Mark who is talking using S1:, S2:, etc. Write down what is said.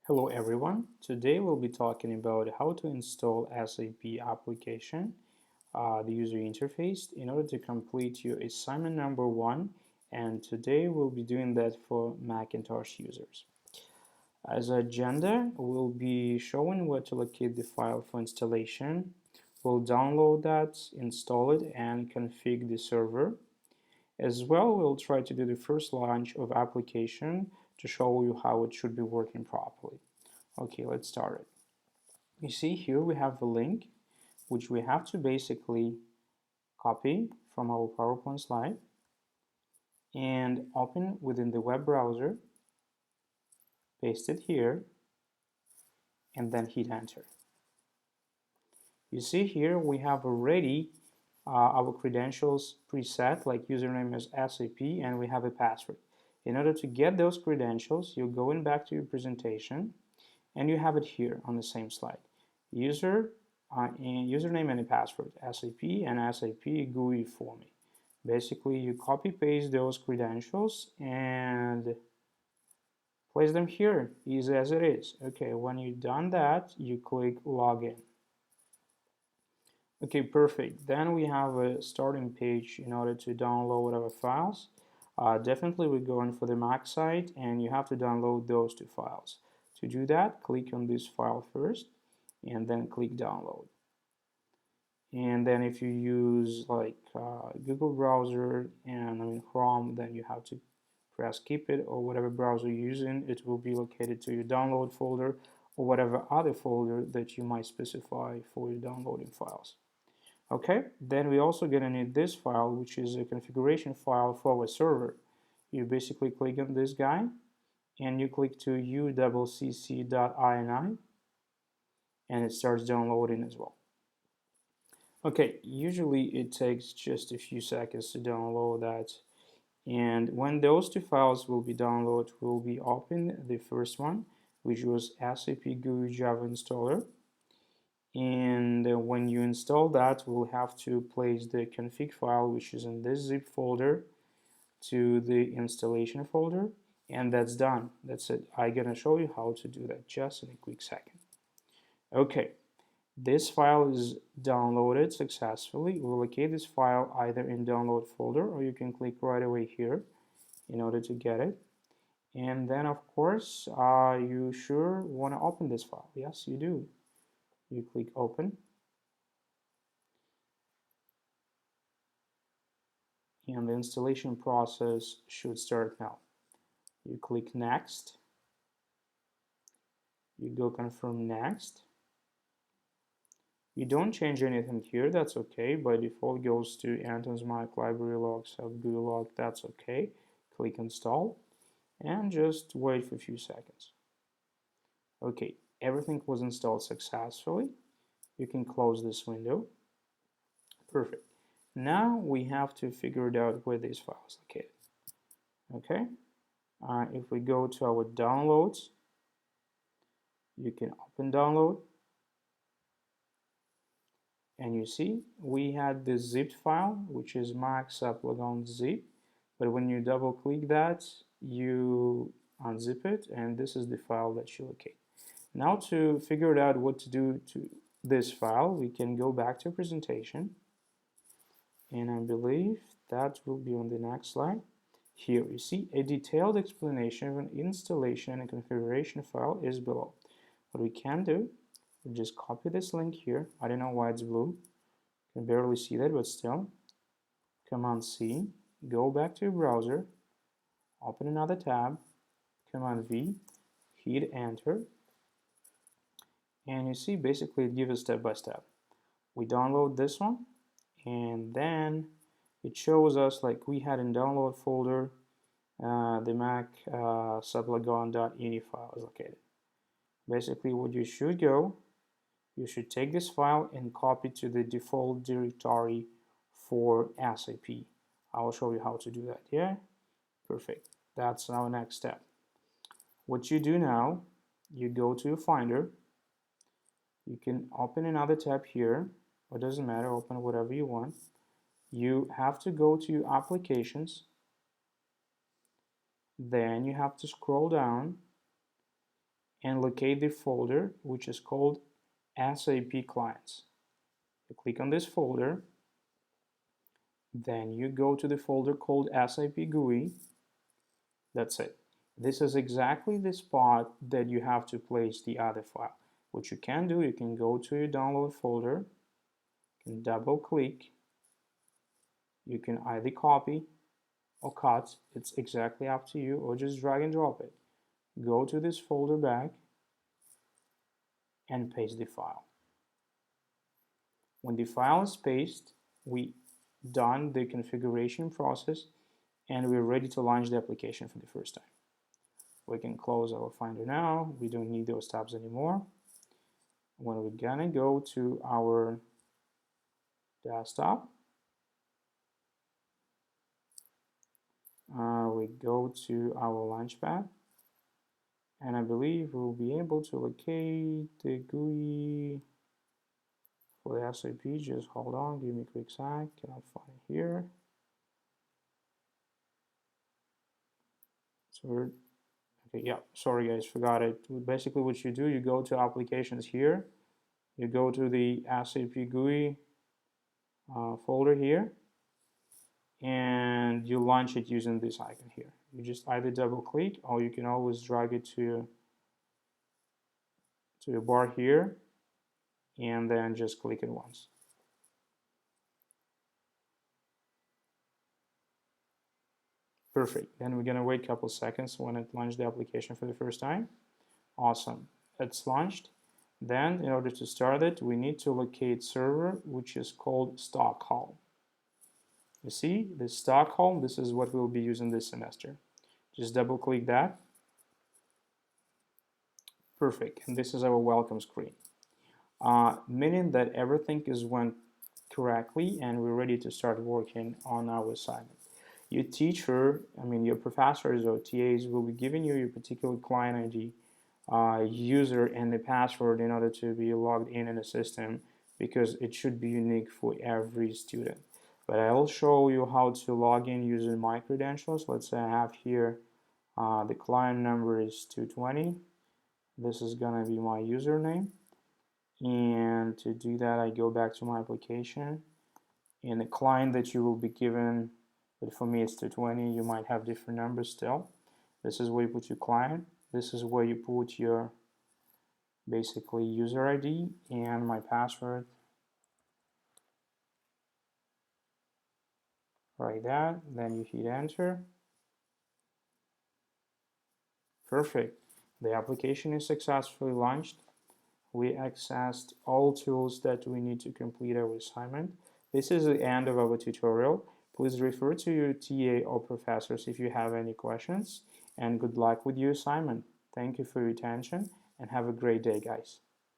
S1: Hello everyone. Today we'll be talking about how to install SAP application, the user interface, in order to complete your assignment number 1. And today we'll be doing that for Macintosh users. As an agenda, we'll be showing where to locate the file for installation. We'll download that, install it, and configure the server. As well, we'll try to do the first launch of application to show you how it should be working properly. Okay, let's start it. You see here we have a link which we have to basically copy from our PowerPoint slide and open within the web browser, paste it here, and then hit enter. You see here we have already our credentials preset, like username is SAP, and we have a password. In order to get those credentials, you're going back to your presentation, and you have it here on the same slide. Username and a password, SAP and SAP GUI for me. Basically, you copy paste those credentials and place them here, easy as it is. Okay, when you've done that, you click login. Okay, perfect. Then we have a starting page in order to download our files. Definitely we're going for the Mac site, and you have to download those two files. To do that, click on this file first and then click download. And then if you use like Google browser and Chrome, then you have to press keep it, or whatever browser you're using, it will be located to your download folder or whatever other folder that you might specify for your downloading files. Okay, then we're also going to need this file, which is a configuration file for our server. You basically click on this guy and you click to ucc.ini and it starts downloading as well. Okay, usually it takes just a few seconds to download that, and when those two files will be downloaded, we'll be open the first one, which was SAP GUI Java installer. And when you install that, we'll have to place the config file, which is in this zip folder, to the installation folder, and that's done. That's it. I'm gonna show you how to do that just in a quick second. Okay, this file is downloaded successfully. We'll locate this file either in download folder, or you can click right away here in order to get it. And then of course, you sure want to open this file. Yes, you do. You click open, and the installation process should start now. You click next, you go confirm next. You don't change anything here, that's okay. By default goes to Anton's Mac library log, SAP GUI log, that's okay. Click install and just wait for a few seconds. Okay, everything was installed successfully. You can close this window. Perfect. Now we have to figure it out where this file is located. Okay, if we go to our downloads, you can open download, and you see we had this zipped file, which is mac.zip, but when you double click that, you unzip it, and this is the file that you locate. Now to figure out what to do to this file, we can go back to presentation, and I believe that will be on the next slide. Here you see a detailed explanation of an installation and configuration file is below. What we can do, we just copy this link here. I don't know why it's blue. You can barely see that, but still. Command C, go back to your browser, open another tab, Command V, hit enter, and you see basically it gives us step by step. We download this one, and then it shows us like we had in download folder the Mac sublagon.ini file is located. Basically what you should go, you should take this file and copy to the default directory for SAP. I will show you how to do that. Yeah, perfect. That's our next step. What you do now, you go to Finder. You can open another tab here. It doesn't matter, open whatever you want. You have to go to Applications. Then you have to scroll down and locate the folder which is called SAP Clients. You click on this folder, then you go to the folder called SAP GUI. That's it. This is exactly the spot that you have to place the other file. What you can do, you can go to your download folder, you can double click, you can either copy or cut, it's exactly up to you, or just drag and drop it. Go to this folder back and paste the file. When the file is pasted, we done the configuration process and we're ready to launch the application for the first time. We can close our Finder now. We don't need those tabs anymore. When we're gonna go to our desktop, we go to our Launchpad, and I believe we'll be able to locate the GUI for the SAP. Just hold on, give me a quick sec. Cannot find it here. So we're okay. Yeah, sorry guys, forgot it. Basically, what you do, you go to Applications here. You go to the SAP GUI folder here, and you launch it using this icon here. You just either double click, or you can always drag it to your bar here, and then just click it once. Perfect. Then we're gonna wait a couple seconds when it launched the application for the first time. Awesome. It's launched. Then in order to start it, we need to locate server, which is called Stockholm. You see, the Stockholm, this is what we'll be using this semester. Just double click that. Perfect. And this is our welcome screen. Meaning that everything is went correctly and we're ready to start working on our assignment. Your teacher, your professors or TAs will be giving you your particular client ID, user, and the password in order to be logged in the system, because it should be unique for every student. But I'll show you how to log in using my credentials. Let's say I have here the client number is 220. This is gonna be my username. And to do that, I go back to my application, and the client that you will be given, but for me it's 220, you might have different numbers still. This is where you put your client. This is where you put your basically user ID and my password. Like that, then you hit enter. Perfect. The application is successfully launched. We accessed all tools that we need to complete our assignment. This is the end of our tutorial. Please refer to your TA or professors if you have any questions, and good luck with your assignment. Thank you for your attention and have a great day, guys.